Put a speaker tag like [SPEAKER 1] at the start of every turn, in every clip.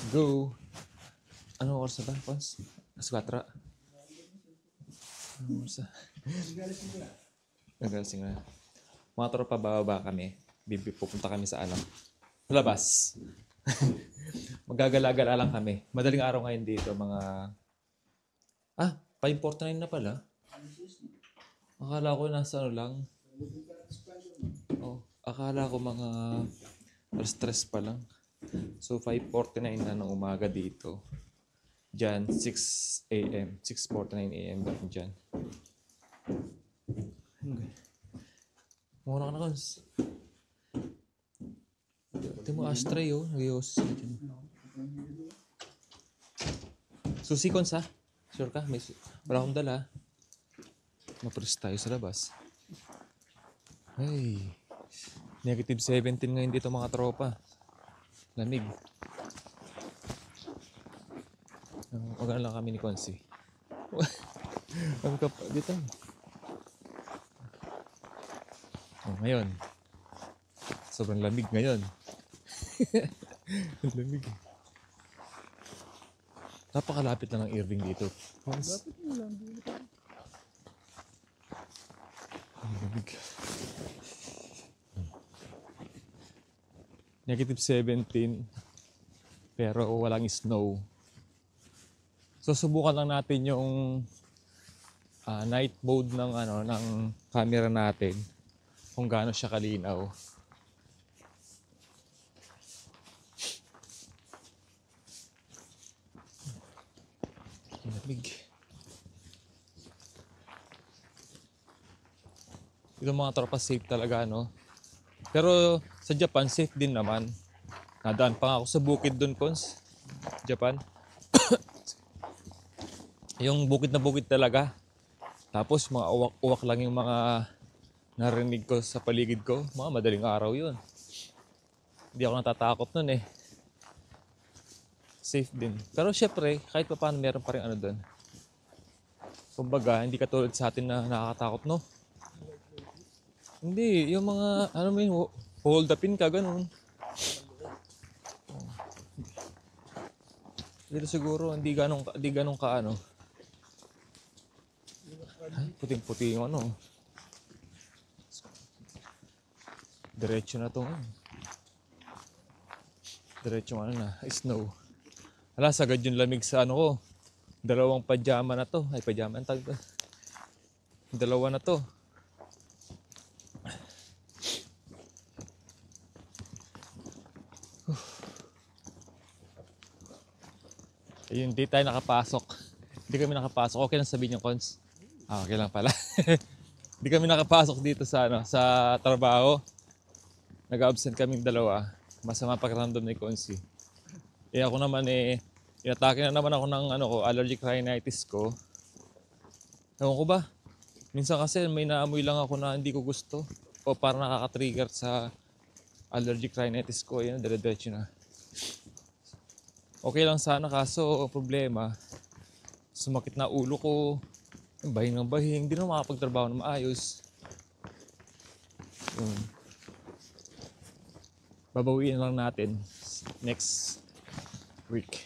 [SPEAKER 1] go. Anong oras na ba, Pons? Alas 4. Anong oras na? Nagalasing na. Mga tropa, bababa kami. Pupunta kami sa labas. Magagala-gala lang kami. Madaling araw ngayon dito, mga... 5:49 na pala. Akala ko nasa lang. Akala ko mga alas 3 pa lang. So, 5:49 na ng umaga dito. Diyan, 6 a.m. 6:49 a.m. Diyan. Okay. Muna ka na, Cons. Ito mo, ashtray, oh. Nag-ios. Susi, Cons, ha? Sure ka? Wala akong dala. Mapulis tayo sa labas. Ay. Negative 17 ngayon dito, mga tropa. Lamig. Magana lang kami ni Consi. Dito. Ngayon. Sobrang lamig ngayon. Lamig. Napakalapit lang ng Irving dito. Lapit mo lang. Lamig. Negative 17. Pero walang snow. So subukan lang natin yung night mode ng camera natin kung gaano siya kalinaw. Lamig. Yung mga tropa safe talaga, no? Pero sa Japan safe din naman. Nadaan pa nga ako sa bukid doon, Cons. Japan. Yung bukid na bukid talaga. Tapos mga uwak-uwak lang yung mga narinig ko sa paligid ko. Mga madaling araw yun. Hindi ako natatakot nun eh. Safe din. Pero syempre, kahit pa paano meron pa rin doon. Kumbaga, hindi katulad sa atin na nakakatakot, no? Hindi, yung mga, hold upin ka, ganun. Dito siguro, hindi ganun ka, puting-puti yung diretso na to. Diretso na, snow. Wala, sagad yung lamig sa ko. Dalawang pajama na to. Ay, pajama ang tag. Dalawa na to. Ayun, di tayo nakapasok. Hindi kami nakapasok. Okay lang sabihin yung Cons. Okay lang pala. Hindi kami nakapasok dito sa trabaho. Nag-absent kaming dalawa. Masama pakiramdam ni Consi. Ako naman inatake na naman ako ng allergic rhinitis ko. Ewan ko ba? Minsan kasi may naamoy lang ako na hindi ko gusto. O parang nakaka-trigger sa allergic rhinitis ko. Ayan, dire-diretso na. Okay lang sana, kaso problema, sumakit na ulo ko, bahing ng bahing, hindi na makapagtrabaho na maayos. Babawiin lang natin next week.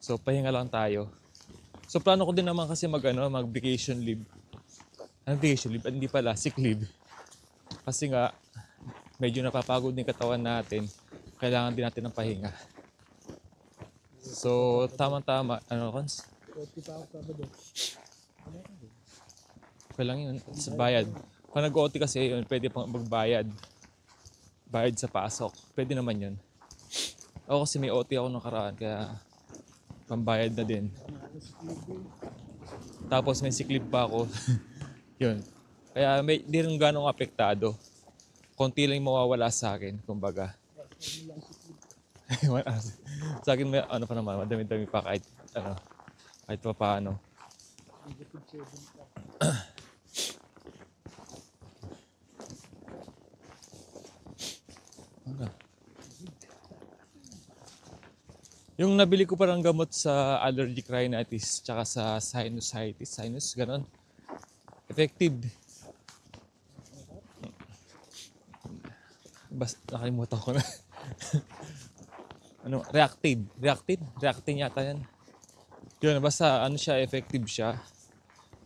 [SPEAKER 1] So pahinga lang tayo. So plano ko din naman kasi mag vacation leave. Vacation leave? Hindi pala, sick leave. Kasi nga, medyo napapagod din katawan natin. Kailangan din natin ng pahinga. So, tama-tama. Cons? Okay lang yun. Sa bayad. Kung nag-OT kasi yun, pwede pang magbayad. Bayad sa pasok. Pwede naman yun. Ako kasi may OT ako nakaraan, kaya pambayad na din. Tapos may sick leave pa ako. Yun. Kaya di rin ganong apektado. Konti lang mawawala sa akin, kumbaga. Sa akin may pa naman, madami-dami pa kahit pa paano. Yung nabili ko parang gamot sa allergic rhinitis tsaka sa sinus, ganon. Effective. Nakalimutan ko na. ano, reactive. Reactive yata yan. Yun, basta ano siya, effective siya.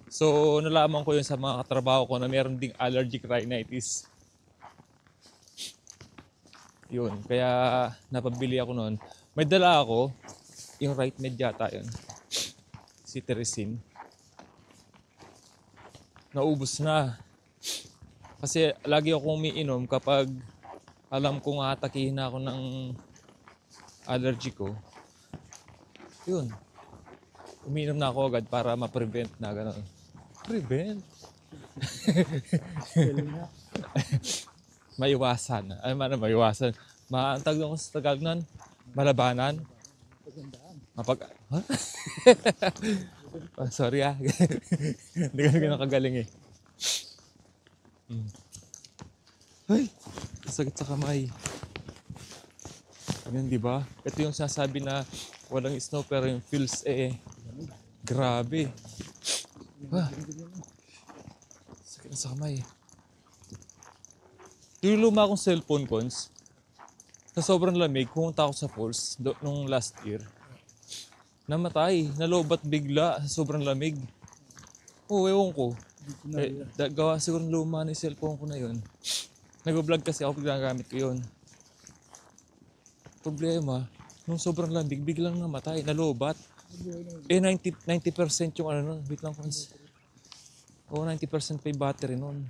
[SPEAKER 1] So, nalaman ko yun sa mga katrabaho ko na meron ding allergic rhinitis. Yun, kaya napabili ako noon. May dala ako, yung right med yata yun. Cetirizine. Naubos na. Kasi lagi ako umiinom kapag alam kong atakihin na ako ng allergy ko. Yun. Umiinom na ako agad para ma-prevent na gano'n. Prevent? Maiwasan. Ay, maiwasan. Maantag ko sa Tagalog nun. Malabanan. Mapag... Ha? Oh, sorry ah. Hindi ka ganun kagaling eh. Ay! Sakit sa kamay. Ganun, di ba? Ito yung sinasabi na walang snow pero yung feels grabe. Ah. Sakit na sa kamay. Yung luma akong cellphone cons, sa sobrang lamig, pumunta ako sa falls nung last year. Namatay, nalobat bigla sa sobrang lamig. Oo, ewan ko. Gawa siguro luma na yung cellphone ko na yun. Nag-vlog kasi ako, ginagamit ko yun. Problema, nung sobrang lamig, biglang namatay, nalobat. 90% yung ano nun, wait lang cons. Oo, 90% pa yung battery nun.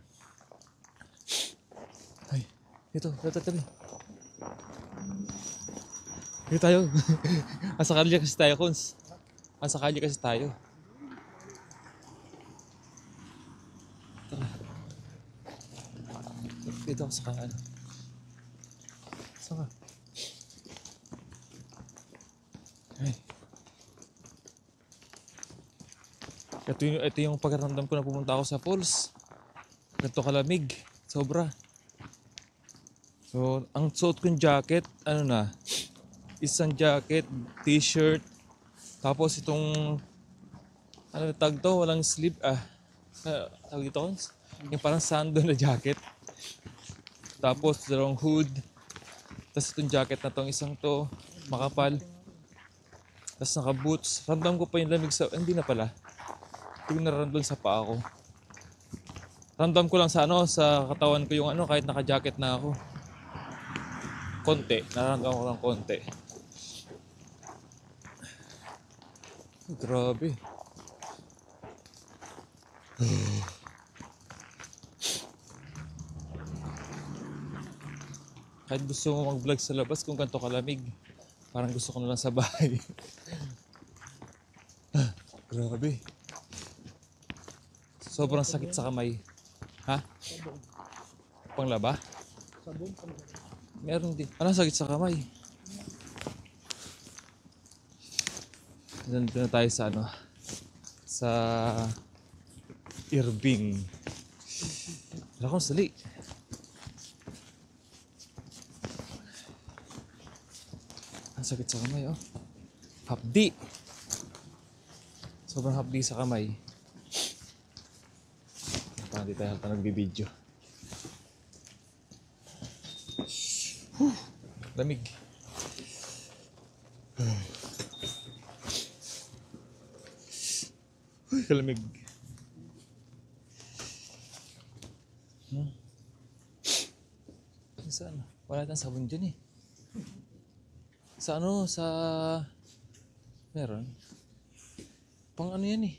[SPEAKER 1] Ay, ito, tabi. Dito tayo. Asa kalye kasi tayo, cons. Asa kalye kasi tayo. Tara. Dito ako sa kanan. Saan ka? Ay. Ito yung pagkaramdam ko na pumunta ako sa falls. Ganito kalamig. Sobra. So, ang suot kong jacket, ano na, isang jacket, t-shirt, tapos itong, ano tag to, walang sleeve, tawag dito, yung parang sando na jacket. Tapos, dalawang hood, tapos itong jacket na tong isang to, makapal. Tapos naka-boots. Ramdam ko pa yung lamig sa, hindi na pala. Hindi ko nararamdam sa paa ko. Ramdam ko lang sa sa katawan ko yung kahit naka-jacket na ako. Konti, nararamdaman ko lang konti. Grabe. Kahit gusto mo mag-vlog sa labas kung ganito kalamig, parang gusto ko na lang sa bahay. Grabe. Sobrang sakit sa kamay. Ha? Panglaba? Meron din. Ano sakit sa kamay? Nandito na tayo sa sa Irving. Wala akong sali. Ang sakit sa kamay, oh. Hapdi. Sobrang hapdi sa kamay. Parang di tayo halata nagbibideo. Lamig. Kalamig. Saan? Wala tayong sabon dyan eh. Sa sa... Meron? Pang ano yan eh.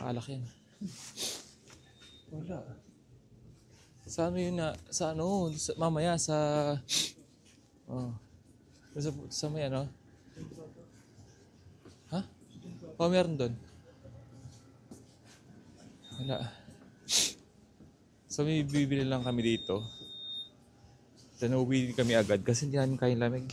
[SPEAKER 1] Alak yan. Wala. Sa yun na... Sa mamaya sa... Oh. Sa may Ha? Oh, meron doon. Wala. So may bibili lang kami dito. Then uwi kami agad kasi hindi namin kayang lamig.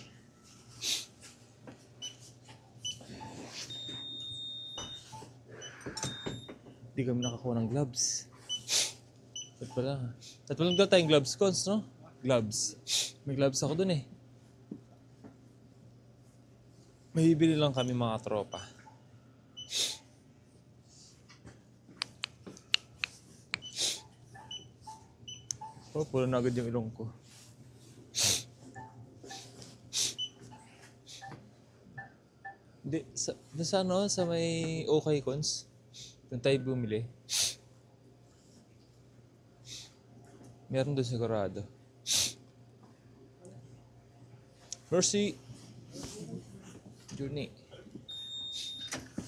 [SPEAKER 1] Hindi kami nakakuha ng gloves. Ba't pala? At walang daw tayong gloves, cons, no? Gloves. May gloves ako dun eh. May bibili lang kami mga tropa. Oh, puno na agad yung ilong ko. Hindi, doon sa ano, sa may Okay Cons. Doon tayo bumili. Meron doon sigurado. Mercy! Journey.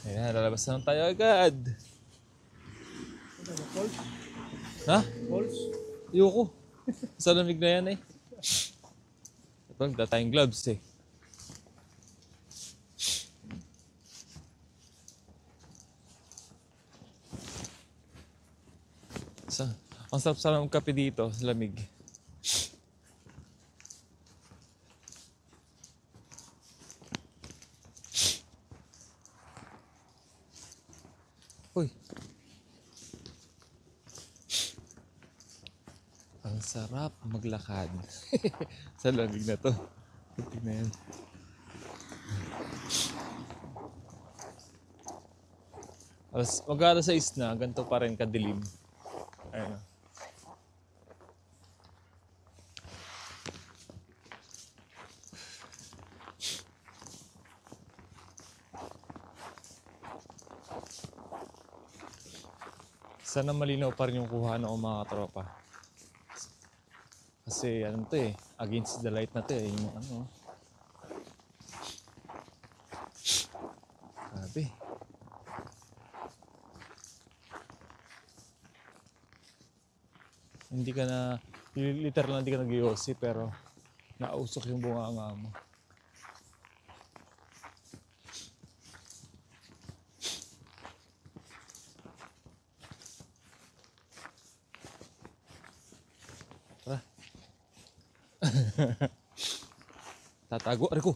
[SPEAKER 1] Ayan, lalabas na tayo agad. Ha?
[SPEAKER 2] Balls?
[SPEAKER 1] Ayoko. Sa lamig na yan eh. Ito, nagda tayong gloves eh. Ang sarap-sarap ng kape dito, sa lamig. Uy. Ang sarap maglakad. Sa lamig na to. Tingnan yan. Mag-alas 6 na, ganito pa rin kadilim. Ayun na. Sana malinaw pa rin yung kuha ng mga tropa. Kasi ano to eh, against the light na to eh, yung ano. Grabe. Hindi ka na, literal na hindi ka nag-iossi pero nausok yung bunganga mo. Tara. Tatago, Rico.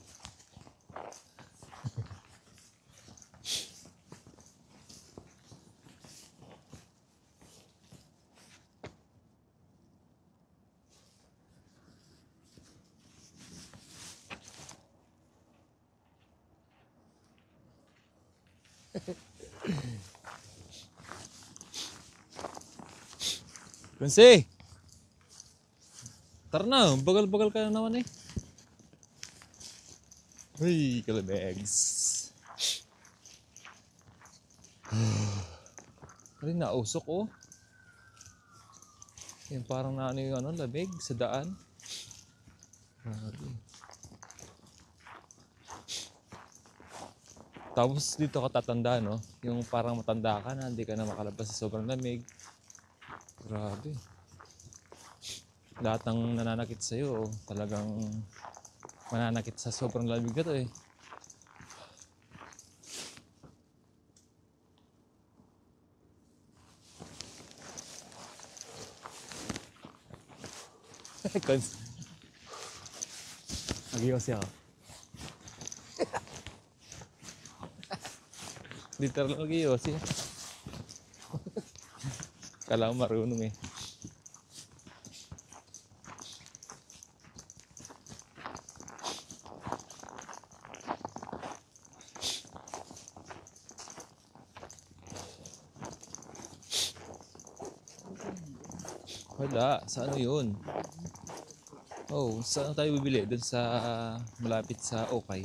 [SPEAKER 1] Kunsi! Tara na, bagal-bagal ka na naman eh. Uy, kalabegs. Ay, nausok oh. Yung parang na ano yung ano, labig sa daan. Tapos dito ka tatanda, no? Yung parang matanda ka na, hindi ka na makalabas sa sobrang lamig. Grabe. Lahat ng nananakit sa'yo, talagang mananakit sa sobrang lamig na to eh. Nag-iossi ako. Literal nag-iossi. Kala ko marunong eh. Wala, sa ano yun? Oh, saan tayo bibili? Doon sa malapit sa Okay.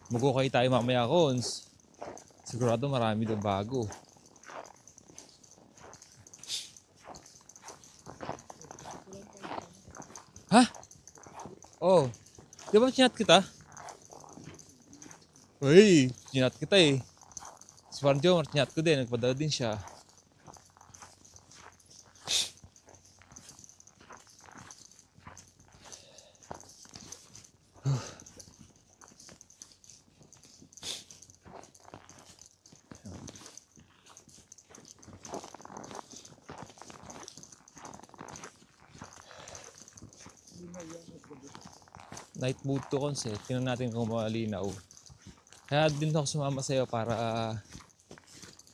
[SPEAKER 1] Mag-Okay tayo mamaya, Cons. Sigurado marami doon bago. Ha? Oh, di ba chinat kita? Uy, chinat kita eh. Si Parjo, chinat ko din. Nagpadala din siya. Night mood to, Cons eh. Tingnan natin kung malinaw. Kaya din ako sumama sa'yo para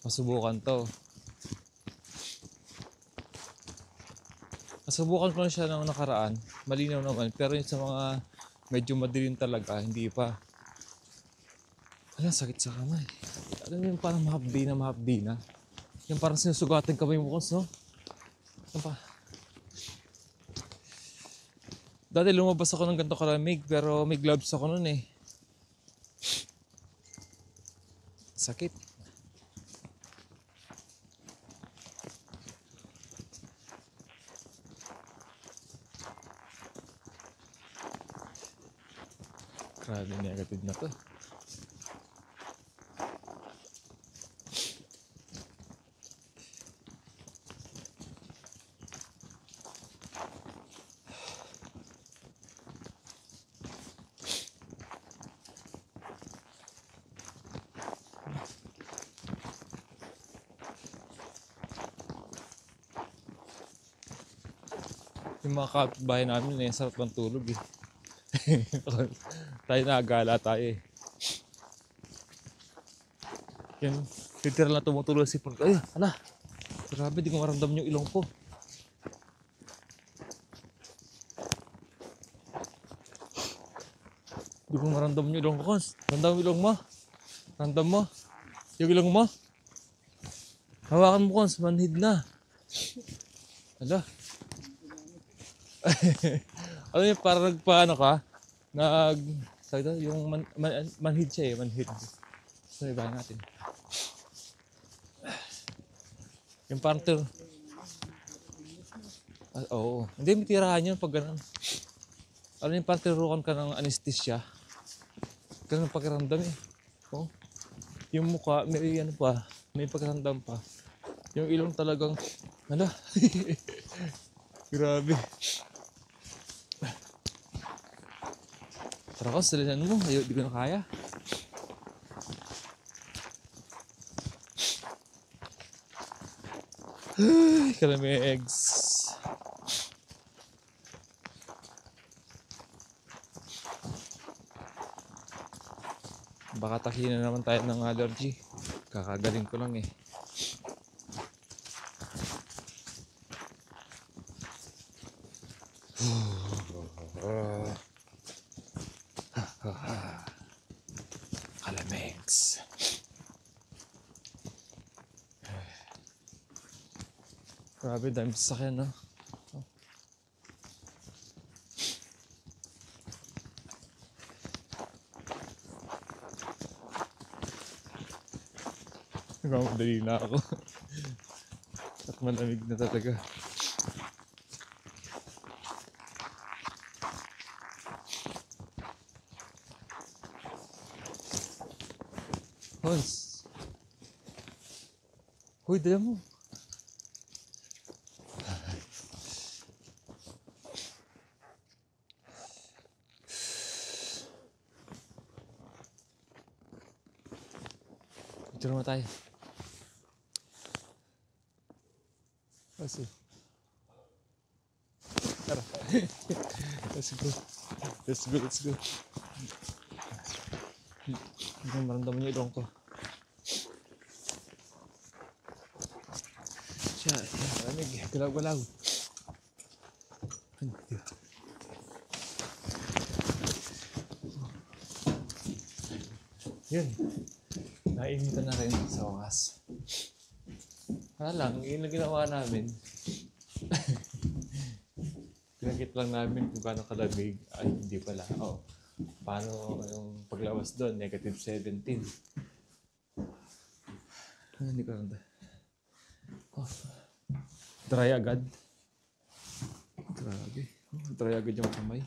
[SPEAKER 1] masubukan to. Nasubukan ko na siya ng nakaraan. Malinaw naman. Pero yung sa mga medyo madilim talaga, hindi pa. Alam, sakit sa kamay. Alam mo yung parang mahapdi na. Yung parang sinusugatan kamay mo, Cons, no? Ano pa? Dati lumabas ako ng ganito kalamig pero may gloves ako nun eh. Sakit. Grabe, negative na to. Yung mga kapitbahay namin eh, sarap ng tulog eh. Tayo nagala tayo eh. Yan, literal na tumutulog si Pulga. Ay, ala! Grabe, di ko maramdam yung ilong ko. Di ko maramdam yung ilong ko, Cons. Ramdam yung ilong mo. Ramdam mo. Yung ilong mo. Hawakan mo, Cons. Manhid na. Ala. Alam niyo, parang nagpaano ka? Sabi daw, yung manhid siya eh, manhid. So, iba natin. Yung parang oo. Hindi, may tirahan yun pag gano'n. Alam niyo, parang tirukan ka ng anesthesia. Ganun ang pakiramdam eh. Oh. Yung mukha, may ano pa, may pakiramdam pa. Yung ilong talagang, ala. Grabe. Tara ko, salinan mo. Ayaw, di ko na kaya. Ay, kalamegs. Baka takinan naman tayo ng allergy. Kakagaling ko lang eh. Kalamegs. Grabe, dami sasakyan, no? Nagmamadali na ako. At malamig na talaga. Hons! Hoy, dala mo. Picture naman tayo. Kasi. Tara. Let's go. Let's go, let's go. Hindi ko maramdaman yung ilong ko. Siya, malamig. Galaw-galaw. Yun. Nainitan na rin sa wakas. Lang, yung ginawa namin. Pinakit lang namin kung gaano kalamig. Ay, hindi pala. Oh. Paano yung paglawas doon? Negative 17. Hindi ko nanda. Oh. Dry agad. Grabe. Oh, dry agad yung kamay.